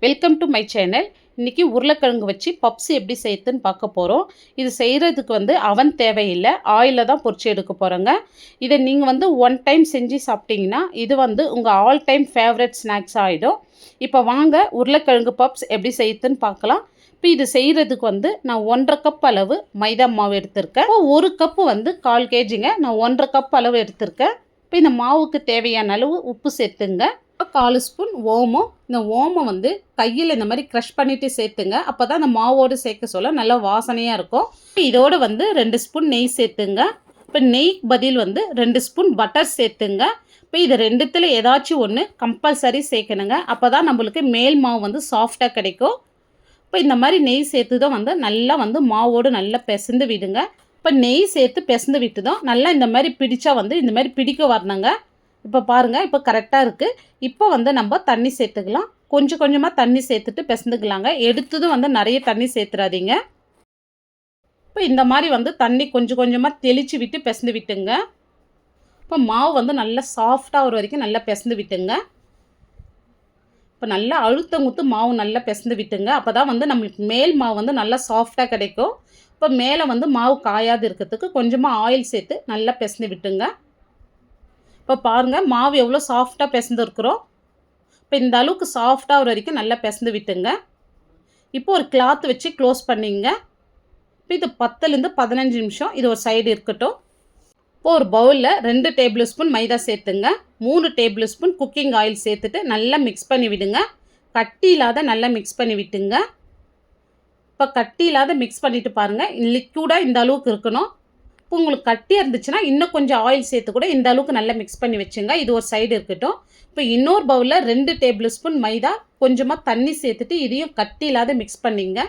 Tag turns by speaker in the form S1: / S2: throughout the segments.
S1: Welcome to my channel. இன்றைக்கி உருளைக்கிழங்கு வச்சு பப்ஸ் எப்படி செய்யுதுன்னு பார்க்க போகிறோம். இது செய்கிறதுக்கு அவன் தேவையில்லை, ஆயிலில் தான் பொரிச்சு எடுக்க போகிறோங்க. இதை நீங்கள் ஒன் டைம் செஞ்சு சாப்பிட்டீங்கன்னா இது உங்கள் ஆல் டைம் ஃபேவரட் ஸ்நாக்ஸ் ஆகிடும். இப்போ வாங்க உருளைக்கிழங்கு பப்ஸ் எப்படி செய்யுதுன்னு பார்க்கலாம். இப்போ இது செய்கிறதுக்கு நான் 1.5 கப் அளவு மைதா மாவு எடுத்திருக்கேன். ஒரு கப்பு 1/4 கேஜிங்க. நான் 1.5 கப் அளவு எடுத்திருக்கேன். இப்போ இந்த மாவுக்கு தேவையான அளவு உப்பு சேர்த்துங்க. 4 ஸ்பூன் ஓமம். இந்த ஓமம் கையில் இந்த மாதிரி க்ரஷ் பண்ணிவிட்டு சேர்த்துங்க. அப்போ தான் அந்த மாவோடு சேர்க்க சொல்ல நல்லா வாசனையாக இருக்கும். இதோடு 2 ஸ்பூன் நெய் சேர்த்துங்க. இப்போ நெய்க்கு பதில் 2 ஸ்பூன் பட்டர் சேர்த்துங்க. இப்போ இது ரெண்டுத்தில் ஏதாச்சும் ஒன்று கம்பல்சரி சேர்க்கணுங்க. அப்போ தான் நம்மளுக்கு மேல் மாவு சாஃப்டாக கிடைக்கும். இப்போ இந்த மாதிரி நெய் சேர்த்து தான் நல்லா மாவோடு நல்லா பிசைந்து விடுங்க. இப்போ நெய் சேர்த்து பிசைந்து விட்டு தான் நல்லா இந்த மாதிரி பிடிச்சா இந்த மாதிரி பிடிக்க வரணுங்க. இப்போ பாருங்கள், இப்போ கரெக்டாக இருக்குது. இப்போ நம்ம தண்ணி சேர்த்துக்கலாம். கொஞ்சம் கொஞ்சமாக தண்ணி சேர்த்துட்டு பிசைந்துக்கலாங்க. எடுத்ததும் நிறைய தண்ணி சேர்த்துறாதீங்க. இப்போ இந்த மாதிரி தண்ணி கொஞ்சம் கொஞ்சமாக தெளித்து விட்டு பிசைந்து விட்டுங்க. இப்போ மாவு நல்லா சாஃப்டாக ஒரு வரைக்கும் நல்லா பிசைந்து விட்டுங்க. இப்போ நல்லா அழுத்தங்குத்து மாவு நல்லா பிசைந்து விட்டுங்க. அப்போ தான் நம்மளுக்கு மேல் மாவு நல்லா சாஃப்டாக கிடைக்கும். இப்போ மேலே மாவு காயாது இருக்கிறதுக்கு கொஞ்சமாக ஆயில் சேர்த்து நல்லா பிசைந்து விட்டுங்க. இப்போ பாருங்கள், மாவு எவ்வளோ சாஃப்டாக பிசைந்துருக்குறோம். இப்போ இந்த அளவுக்கு சாஃப்டாக ஒரு வரைக்கும் நல்லா பிசைந்து விட்டுங்க. இப்போ ஒரு கிளாத் வச்சு க்ளோஸ் பண்ணிங்க. இப்போ இது 10லேருந்து 15 நிமிஷம் இது ஒரு சைடு இருக்கட்டும். இப்போ ஒரு பவுலில் 2 டேபிள் ஸ்பூன் மைதா சேர்த்துங்க. 3 டேபிள் ஸ்பூன் குக்கிங் ஆயில் சேர்த்துட்டு நல்லா மிக்ஸ் பண்ணி விடுங்க. கட்டி இல்லாத நல்லா மிக்ஸ் பண்ணி விட்டுங்க. இப்போ கட்டி இல்லாத மிக்ஸ் பண்ணிவிட்டு பாருங்கள், லிக்விடாக இந்த அளவுக்கு இருக்கணும். இப்போ உங்களுக்கு கட்டியாக இருந்துச்சுன்னா இன்னும் கொஞ்சம் ஆயில் சேர்த்து கூட இந்த அளவுக்கு நல்லா மிக்ஸ் பண்ணி வச்சுங்க. இது ஒரு சைடு இருக்கட்டும். இப்போ இன்னொரு பவுலில் 2 டேபிள் ஸ்பூன் மைதா, கொஞ்சமாக தண்ணி சேர்த்துட்டு இதையும் கட்டி இல்லாத மிக்ஸ் பண்ணிங்க.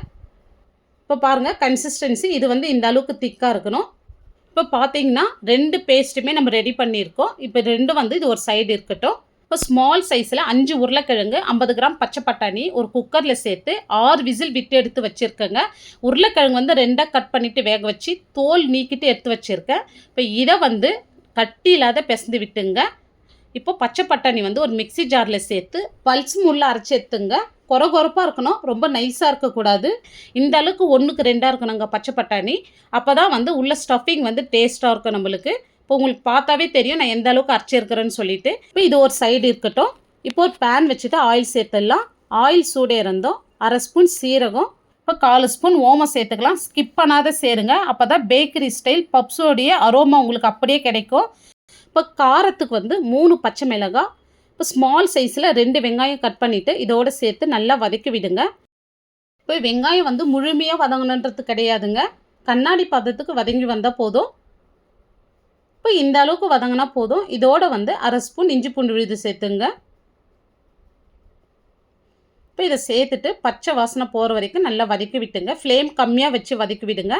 S1: இப்போ பாருங்கள், கன்சிஸ்டன்சி இது இந்த அளவுக்கு திக்காக இருக்கணும். இப்போ பார்த்தீங்கன்னா 2 பேஸ்ட்டுமே நம்ம ரெடி பண்ணியிருக்கோம். இப்போ 2 இது ஒரு சைடு இருக்கட்டும். இப்போ ஸ்மால் சைஸில் 5 உருளைக்கிழங்கு, 50 கிராம் பச்சை பட்டாணி ஒரு குக்கரில் சேர்த்து 6 விசில் விட்டு எடுத்து வச்சுருக்கேங்க. உருளைக்கிழங்கு 2ஆக கட் பண்ணிவிட்டு வேக வச்சு தோல் நீக்கிட்டு எடுத்து வச்சுருக்கேன். இப்போ இதை கட்டி இல்லாத பிசைந்து விட்டுங்க. இப்போ பச்சை பட்டாணி ஒரு மிக்சி ஜாரில் சேர்த்து பல்ஸ் முள்ள அரைச்சி எடுத்துங்க. கொரகொரப்பாக இருக்கணும், ரொம்ப நைஸாக இருக்கக்கூடாது. இந்த அளவுக்கு 1க்கு 2ஆக இருக்கணுங்க பச்சை பட்டாணி. அப்போ தான் உள்ள ஸ்டஃபிங் டேஸ்ட்டாக இருக்கும் நம்மளுக்கு. இப்போ உங்களுக்கு பார்த்தாவே தெரியும் நான் எந்த அளவுக்கு அரைச்சிருக்கிறேன்னு சொல்லிட்டு. இப்போ இது ஒரு சைடு இருக்கட்டும். இப்போ ஒரு பேன் வச்சுட்டு ஆயில் சேர்த்துடலாம். ஆயில் சூடே இருந்தோம். 1/2 ஸ்பூன் சீரகம், இப்போ 4 ஸ்பூன் ஓமம் சேர்த்துக்கலாம். ஸ்கிப் பண்ணாத சேருங்க. அப்போ தான் பேக்கரி ஸ்டைல் பப்ஸோடைய அரோமா உங்களுக்கு அப்படியே கிடைக்கும். இப்போ காரத்துக்கு 3 பச்சை மிளகாய், இப்போ ஸ்மால் சைஸில் 2 வெங்காயம் கட் பண்ணிவிட்டு இதோடு சேர்த்து நல்லா வதக்கி விடுங்க. இப்போ வெங்காயம் முழுமையாக வதங்கணுன்றது கிடையாதுங்க. கண்ணாடி பதத்துக்கு வதங்கி வந்தால் போதும். இப்போ இந்த அளவுக்கு வதங்கினா போதும். இதோட 1/2 ஸ்பூன் இஞ்சி பூண்டு விழுது சேர்த்துங்க. இப்போ இதை சேர்த்துட்டு பச்சை வாசனை போகிற வரைக்கும் நல்லா வதக்கி விட்டுங்க. ஃப்ளேம் கம்மியாக வச்சு வதக்கி விடுங்க.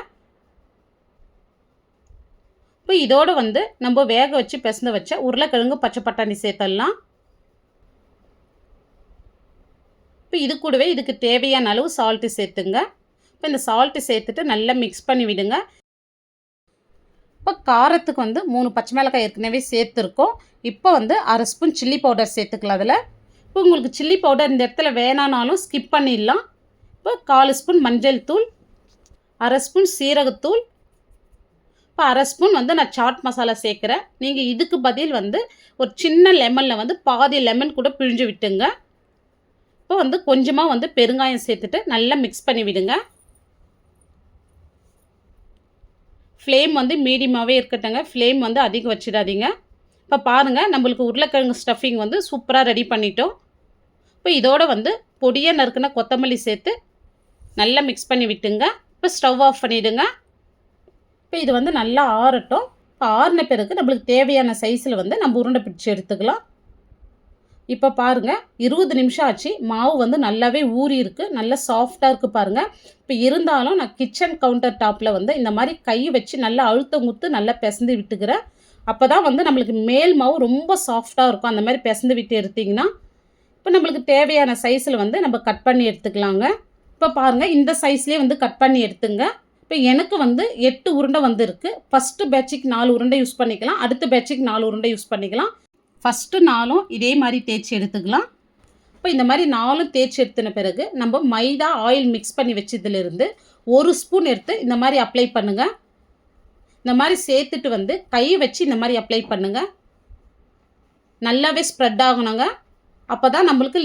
S1: இப்போ இதோடு நம்ம வேக வச்சு பிசைந்து வச்ச உருளைக்கிழங்கு பச்சை பட்டாணி சேர்த்துடலாம். இப்போ இது கூடவே இதுக்கு தேவையான அளவு சால்ட்டு சேர்த்துங்க. இப்போ இந்த சால்ட்டு சேர்த்துட்டு நல்லா மிக்ஸ் பண்ணி விடுங்க. இப்போ காரத்துக்கு 3 பச்சை மிளகாய் ஏற்கனவே சேர்த்துருக்கோம். இப்போ 1/2 ஸ்பூன் சில்லி பவுடர் சேர்த்துக்கலாம் அதில். இப்போ உங்களுக்கு சில்லி பவுடர் இந்த இடத்துல வேணானாலும் ஸ்கிப் பண்ணிடலாம். இப்போ 4 ஸ்பூன் மஞ்சள் தூள், 1/2 ஸ்பூன் சீரகத்தூள், இப்போ 1/2 ஸ்பூன் நான் சாட் மசாலா சேர்க்குறேன். நீங்கள் இதுக்கு பதில் ஒரு சின்ன லெமனில் பாதி லெமன் கூட பிழிஞ்சு விட்டுங்க. இப்போ கொஞ்சமாக பெருங்காயம் சேர்த்துட்டு நல்லா மிக்ஸ் பண்ணி விடுங்க. ஃப்ளேம் மீடியமாகவே இருக்கட்டுங்க. ஃப்ளேம் அதிகம் வச்சிடாதீங்க. இப்போ பாருங்கள், நம்மளுக்கு உருளைக்கிழங்கு ஸ்டஃபிங் சூப்பராக ரெடி பண்ணிட்டோம். இப்போ இதோட பொடியாக நறுக்குன கொத்தமல்லி சேர்த்து நல்லா மிக்ஸ் பண்ணி விட்டுங்க. இப்போ ஸ்டவ் ஆஃப் பண்ணிவிடுங்க. இப்போ இது நல்லா ஆறட்டும். இப்போ ஆறின பிறகு நம்மளுக்கு தேவையான சைஸில் நம்ம உருண்டை பிடிச்சி எடுத்துக்கலாம். இப்போ பாருங்கள், 20 நிமிஷம் ஆச்சு. மாவு நல்லாவே ஊறி இருக்குது, நல்லா சாஃப்டாக இருக்குது பாருங்கள். இப்போ இருந்தாலும் நான் கிச்சன் கவுண்டர் டாப்பில் இந்த மாதிரி கை வச்சு நல்லா அழுத்தங்குத்து நல்லா பிசைந்து விட்டுக்கிறேன். அப்போ தான் நம்மளுக்கு மேல் மாவு ரொம்ப சாஃப்டாக இருக்கும். அந்த மாதிரி பிசைந்து விட்டு எடுத்திங்கன்னா இப்போ நம்மளுக்கு தேவையான சைஸில் நம்ம கட் பண்ணி எடுத்துக்கலாங்க. இப்போ பாருங்கள், இந்த சைஸ்லேயே கட் பண்ணி எடுத்துங்க. இப்போ எனக்கு 8 உருண்டை இருக்குது. ஃபஸ்ட்டு பேட்சுக்கு 4 உருண்டை யூஸ் பண்ணிக்கலாம். அடுத்த பேட்சுக்கு 4 உருண்டை யூஸ் பண்ணிக்கலாம். ஃபஸ்ட்டு 4ம் இதே மாதிரி தேய்ச்சி எடுத்துக்கலாம். இப்போ இந்த மாதிரி 4 தேய்ச்சி எடுத்துன பிறகு நம்ம மைதா ஆயில் மிக்ஸ் பண்ணி வச்சதுலேருந்து 1 ஸ்பூன் எடுத்து இந்த மாதிரி அப்ளை பண்ணுங்கள். இந்த மாதிரி சேர்த்துட்டு வந்து கையை வச்சு இந்த மாதிரி அப்ளை பண்ணுங்கள். நல்லாவே ஸ்ப்ரெட் ஆகணுங்க. அப்போ தான் நம்மளுக்கு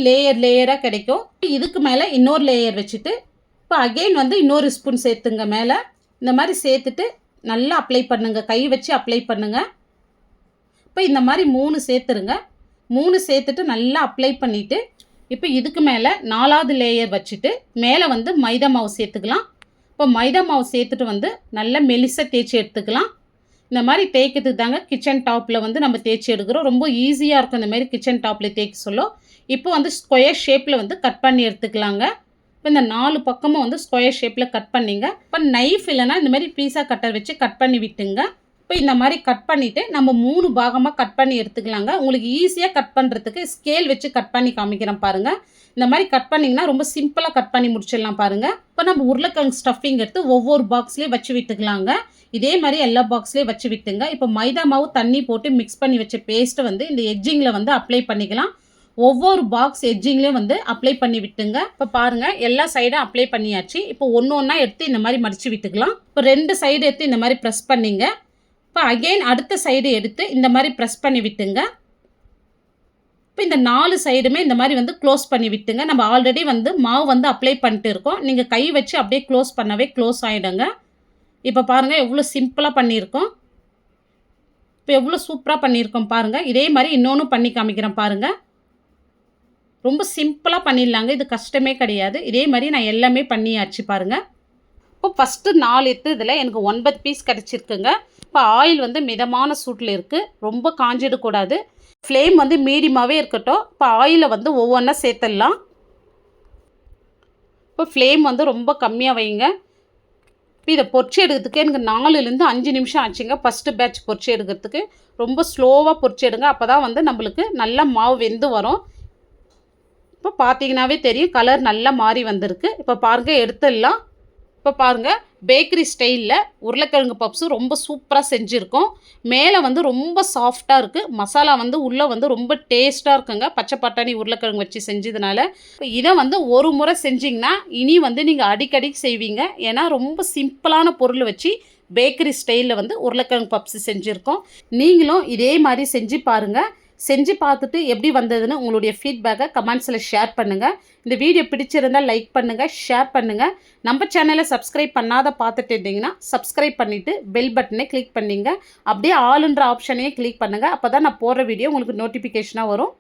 S1: லேயராக கிடைக்கும். இதுக்கு மேலே இன்னொரு லேயர் வச்சுட்டு இப்போ அகெயின் வந்து இன்னொரு ஸ்பூன் சேர்த்துங்க மேலே. இந்த மாதிரி சேர்த்துட்டு நல்லா அப்ளை பண்ணுங்கள். கை வச்சு அப்ளை பண்ணுங்கள். இப்போ இந்த மாதிரி 3 சேர்த்துருங்க. 3 சேர்த்துட்டு நல்லா அப்ளை பண்ணிவிட்டு இப்போ இதுக்கு மேலே 4வது லேயர் வச்சுட்டு மேலே வந்து மைதா மாவு சேர்த்துக்கலாம். இப்போ மைதா மாவு சேர்த்துட்டு வந்து நல்லா மெலிசாக தேய்ச்சி எடுத்துக்கலாம். இந்த மாதிரி தேய்க்கிறதுக்கு தாங்க கிச்சன் டாப்பில் வந்து நம்ம தேய்ச்சி எடுக்கிறோம். ரொம்ப ஈஸியாக இருக்கும் இந்த மாதிரி கிச்சன் டாப்பில் தேய்க்க சொல்லும். இப்போ வந்து ஸ்கொயர் ஷேப்பில் வந்து கட் பண்ணி எடுத்துக்கலாங்க. இப்போ இந்த 4 பக்கமும் வந்து ஸ்கொயர் ஷேப்பில் கட் பண்ணிங்க. இப்போ நைஃப் இல்லைனா இந்த மாதிரி பீஸா கட்டர் வச்சு கட் பண்ணி விட்டுங்க. இப்போ இந்த மாதிரி கட் பண்ணிவிட்டு நம்ம 3 பாகமாக கட் பண்ணி எடுத்துக்கலாங்க. உங்களுக்கு ஈஸியாக கட் பண்ணுறதுக்கு ஸ்கேல் வச்சு கட் பண்ணி காமிக்கிறேன் பாருங்கள். இந்த மாதிரி கட் பண்ணிங்கன்னா ரொம்ப சிம்பிளாக கட் பண்ணி முடிச்சிடலாம் பாருங்கள். இப்போ நம்ம உருளைக்கிழங்கு ஸ்டஃபிங் எடுத்து ஒவ்வொரு பாக்ஸ்லேயும் வச்சு விட்டுக்கலாங்க. இதே மாதிரி எல்லா பாக்ஸ்லேயும் வச்சு விட்டுங்க. இப்போ மைதா மாவு தண்ணி போட்டு மிக்ஸ் பண்ணி வச்ச பேஸ்ட்டை வந்து இந்த எட்ஜிங்கில் வந்து அப்ளை பண்ணிக்கலாம். ஒவ்வொரு பாக்ஸ் எட்ஜிங்லேயும் வந்து அப்ளை பண்ணி விட்டுங்க. இப்போ பாருங்கள் எல்லா சைடும் அப்ளை பண்ணியாச்சு. இப்போ ஒன்றா எடுத்து இந்த மாதிரி மடித்து விட்டுக்கலாம். இப்போ 2 சைடு எடுத்து இந்த மாதிரி ப்ரெஸ் பண்ணிங்க. இப்போ அகெயின் அடுத்த சைடு எடுத்து இந்த மாதிரி ப்ரெஸ் பண்ணி விட்டுங்க. இப்போ இந்த 4 சைடுமே இந்த மாதிரி வந்து க்ளோஸ் பண்ணி விட்டுங்க. நம்ம ஆல்ரெடி வந்து மாவு வந்து அப்ளை பண்ணிட்டு இருக்கோம். நீங்கள் கை வச்சு அப்படியே க்ளோஸ் பண்ணவே க்ளோஸ் ஆகிடுங்க. இப்போ பாருங்கள் எவ்வளோ சிம்பிளாக பண்ணியிருக்கோம். இப்போ எவ்வளோ சூப்பராக பண்ணியிருக்கோம் பாருங்கள். இதே மாதிரி இன்னொன்று பண்ணி காமிக்கிறேன் பாருங்கள். ரொம்ப சிம்பிளாக பண்ணிடலாங்க. இது கஷ்டமே கிடையாது. இதே மாதிரி நான் எல்லாமே பண்ணியாச்சு பாருங்கள். இப்போ ஃபஸ்ட்டு 4 இதில் எனக்கு 9 பீஸ் கிடச்சிருக்குங்க. இப்போ ஆயில் வந்து மிதமான சூட்டில் இருக்குது. ரொம்ப காஞ்சிடக்கூடாது. ஃப்ளேம் வந்து மீடியமாகவே இருக்கட்டும். இப்போ ஆயிலை வந்து ஒவ்வொன்றா சேர்த்துடலாம். இப்போ ஃப்ளேம் வந்து ரொம்ப கம்மியாக வைங்க. இப்போ இதை பொரிச்சு எடுக்கிறதுக்கு எனக்கு 4லேருந்து 5 நிமிஷம் ஆச்சுங்க. ஃபஸ்ட்டு பேட்ச் பொரிச்சு எடுக்கிறதுக்கு ரொம்ப ஸ்லோவாக பொரிச்சு எடுங்க. அப்போ தான் வந்து நம்மளுக்கு நல்லா மாவு வெந்து வரும். இப்போ பார்த்தீங்கன்னாவே தெரியும் கலர் நல்லா மாறி வந்திருக்கு. இப்போ பாருங்கள் எடுத்துடலாம். இப்போ பாருங்கள் பேக்கரி ஸ்டைலில் உருளைக்கிழங்கு பப்ஸு ரொம்ப சூப்பராக செஞ்சுருக்கோம். மேலே வந்து ரொம்ப சாஃப்டாக இருக்குது. மசாலா வந்து உள்ளே வந்து ரொம்ப டேஸ்ட்டாக இருக்குங்க. பச்சை பட்டாணி உருளைக்கிழங்கு வச்சு செஞ்சதுனால இப்போ இதை வந்து ஒரு முறை செஞ்சிங்கன்னா இனி வந்து நீங்கள் அடிக்கடி செய்வீங்க. ஏன்னா ரொம்ப சிம்பிளான பொருள் வச்சு பேக்கரி ஸ்டைலில் வந்து உருளைக்கிழங்கு பப்ஸு செஞ்சுருக்கோம். நீங்களும் இதே மாதிரி செஞ்சு பாருங்கள். செஞ்சு பார்த்துட்டு எப்படி வந்ததுன்னு உங்களுடைய ஃபீட்பேக்கை கமெண்ட்ஸில் ஷேர் பண்ணுங்கள். இந்த வீடியோ பிடிச்சிருந்தால் லைக் பண்ணுங்கள், ஷேர் பண்ணுங்கள். நம்ம சேனலை சப்ஸ்கிரைப் பண்ணாத பார்த்துட்டு இருந்தீங்கன்னா சப்ஸ்கிரைப் பண்ணிவிட்டு பெல் பட்டனை கிளிக் பண்ணிங்க. அப்படியே ஆளுன்ற ஆப்ஷனையும் கிளிக் பண்ணுங்கள். அப்போ தான் நான் போடுற வீடியோ உங்களுக்கு நோட்டிஃபிகேஷனாக வரும்.